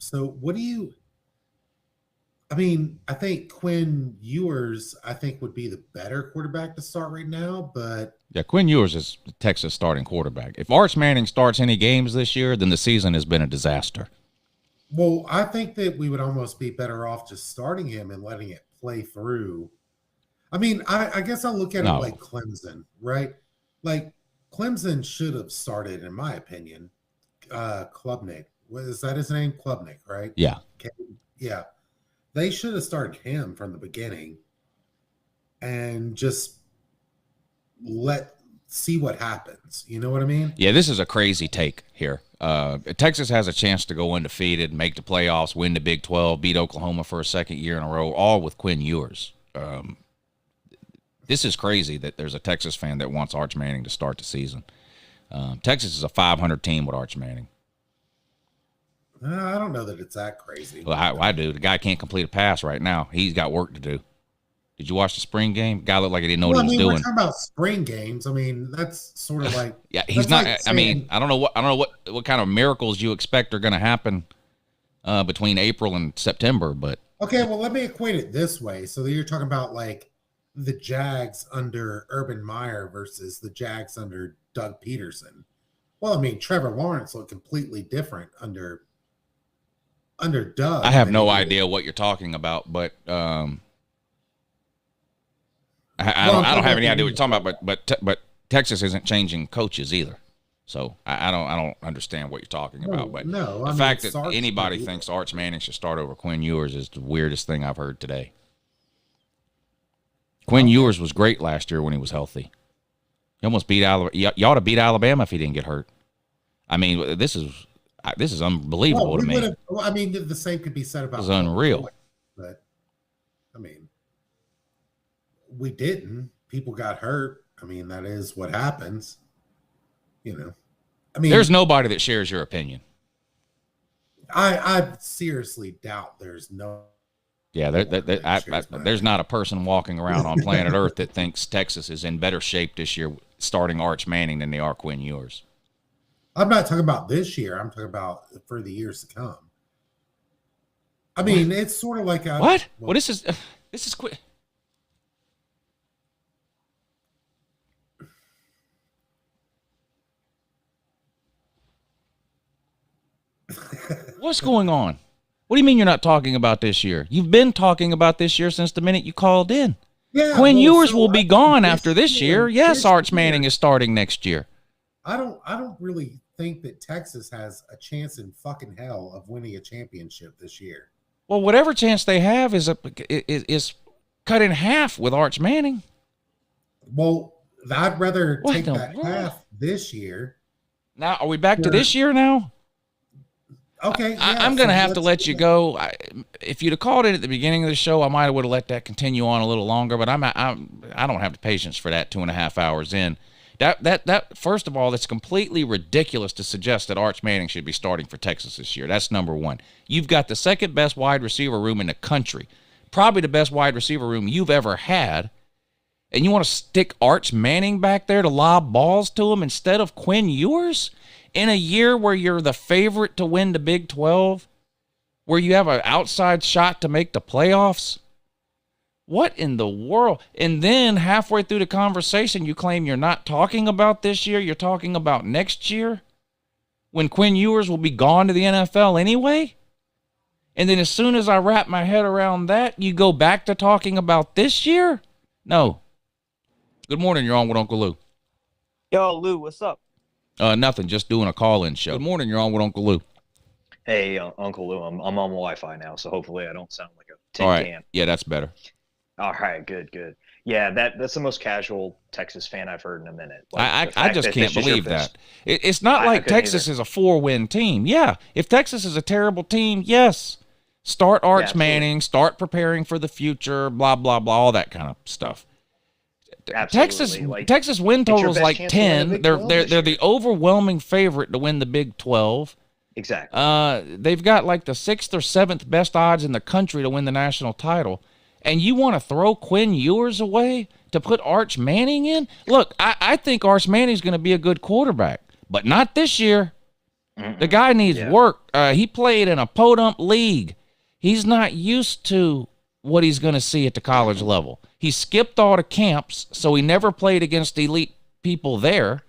So what do you? I mean, I think Quinn Ewers, I think, would be the better quarterback to start right now. But Yeah, Quinn Ewers is Texas starting quarterback. If Arch Manning starts any games this year, then the season has been a disaster. well, I think that we would almost be better off just starting him and letting it play through. I mean, I guess I'll look at it No. like Clemson, right? Like Clemson should have started, in my opinion. Klubnik, is that his name? Klubnik, right? Yeah. Okay. Yeah, they should have started him from the beginning and just let see what happens. You know what I mean? Yeah, this is a crazy take here. Texas has a chance to go undefeated, make the playoffs, win the Big 12, beat Oklahoma for a second year in a row, all with Quinn Ewers. This is crazy that there's a Texas fan that wants Arch Manning to start the season. Texas is a 500 team with Arch Manning. I don't know that it's that crazy. Well, I do. The guy can't complete a pass right now. He's got work to do. Did you watch the spring game? Guy looked like he didn't know what he was doing. We're talking about spring games. I mean, that's sort of like yeah, he's not. Like saying, I don't know what kind of miracles you expect are going to happen between April and September. But okay, well, let me equate it this way. So you're talking about like the Jags under Urban Meyer versus the Jags under Doug Peterson. Well, I mean, Trevor Lawrence looked completely different under Doug. I have no idea what you're talking about, but I don't have any idea what you're talking about. But Texas isn't changing coaches either, so I don't understand what you're talking about. But the fact that anybody thinks Arch Manning should start over Quinn Ewers is the weirdest thing I've heard today. Quinn Ewers was great last year when he was healthy. He almost beat Alabama. You ought to beat Alabama if he didn't get hurt. I mean, this is unbelievable to me. I mean, the same could be said about. It was unreal. But I mean, we didn't. People got hurt. I mean, that is what happens. You know, I mean, there's nobody that shares your opinion. I seriously doubt there's no. Yeah, there's not a person walking around on planet Earth that thinks Texas is in better shape this year starting Arch Manning than they are Quinn Ewers. I'm not talking about this year. I'm talking about for the years to come. I mean, it's sort of like a what? Well, this is quick. What's going on? What do you mean you're not talking about this year? You've been talking about this year since the minute you called in. Yeah, Quinn Ewers will be gone after this year. Yes, Arch Manning is starting next year. I don't really think that Texas has a chance in fucking hell of winning a championship this year. Well, whatever chance they have is cut in half with Arch Manning. Well, I'd rather take that half this year. Now, are we back to this year now? Okay, I'm going to have to let you go. If you'd have called in at the beginning of the show, I might have would have let that continue on a little longer. But I don't have the patience for that 2.5 hours in. That first of all, that's completely ridiculous to suggest that Arch Manning should be starting for Texas this year. That's number one. You've got the second best wide receiver room in the country, probably the best wide receiver room you've ever had, and you want to stick Arch Manning back there to lob balls to him instead of Quinn Ewers? In a year where you're the favorite to win the Big 12, where you have an outside shot to make the playoffs? What in the world? And then halfway through the conversation, you claim you're not talking about this year, you're talking about next year, when Quinn Ewers will be gone to the NFL anyway? And then as soon as I wrap my head around that, you go back to talking about this year? No. Good morning, you're on with Uncle Lou. Yo, Lou, what's up? Nothing, just doing a call-in show. Good morning, you're on with Uncle Lou. Hey, Uncle Lou, I'm on Wi-Fi now, so hopefully I don't sound like a tin All right. can. Yeah, that's better. All right, good. Yeah, that's the most casual Texas fan I've heard in a minute. Like, I just can't believe that. It's not like Texas is a 4-win team. Yeah, if Texas is a terrible team, yes. Start Arch Manning, start preparing for the future, blah, blah, blah, all that kind of stuff. Absolutely. Texas win total is like 10. They're the overwhelming favorite to win the Big 12. Exactly. They've got like the 6th or 7th best odds in the country to win the national title. And you want to throw Quinn Ewers away to put Arch Manning in? Look, I think Arch Manning's going to be a good quarterback, but not this year. The guy needs work. He played in a podunk league. He's not used to what he's going to see at the college level. He skipped all the camps, so he never played against elite people there.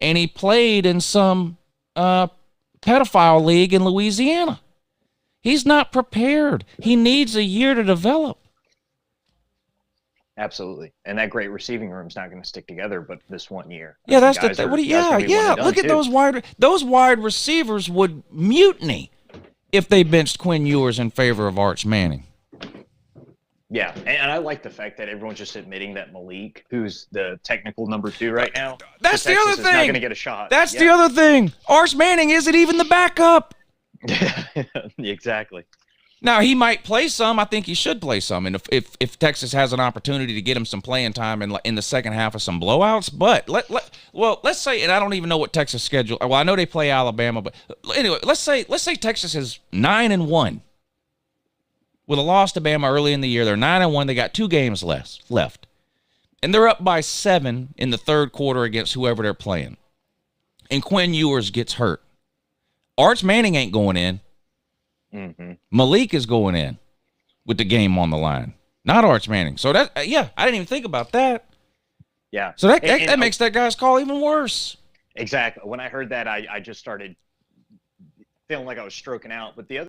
And he played in some pedophile league in Louisiana. He's not prepared. He needs a year to develop. Absolutely. And that great receiving room's not going to stick together, but this 1 year. Yeah, that's the thing. Yeah. Look at those wide receivers would mutiny if they benched Quinn Ewers in favor of Arch Manning. Yeah, and I like the fact that everyone's just admitting that Malik, who's the technical number 2 right now, that's the other thing. Is not going to get a shot. That's the other thing. Arch Manning isn't even the backup. Exactly. Now, he might play some. I think he should play some. And if Texas has an opportunity to get him some playing time in the second half of some blowouts. But, let's say, and I don't even know what Texas schedule. Well, I know they play Alabama. But anyway, let's say Texas is 9-1. With a loss to Bama early in the year. They're 9-1. They got 2 games left. And they're up by 7 in the third quarter against whoever they're playing. And Quinn Ewers gets hurt. Arch Manning ain't going in. Mm-hmm. Malik is going in with the game on the line, not Arch Manning. So that, I didn't even think about that. Yeah. So that makes that guy's call even worse. Exactly. When I heard that, I just started feeling like I was stroking out. But the other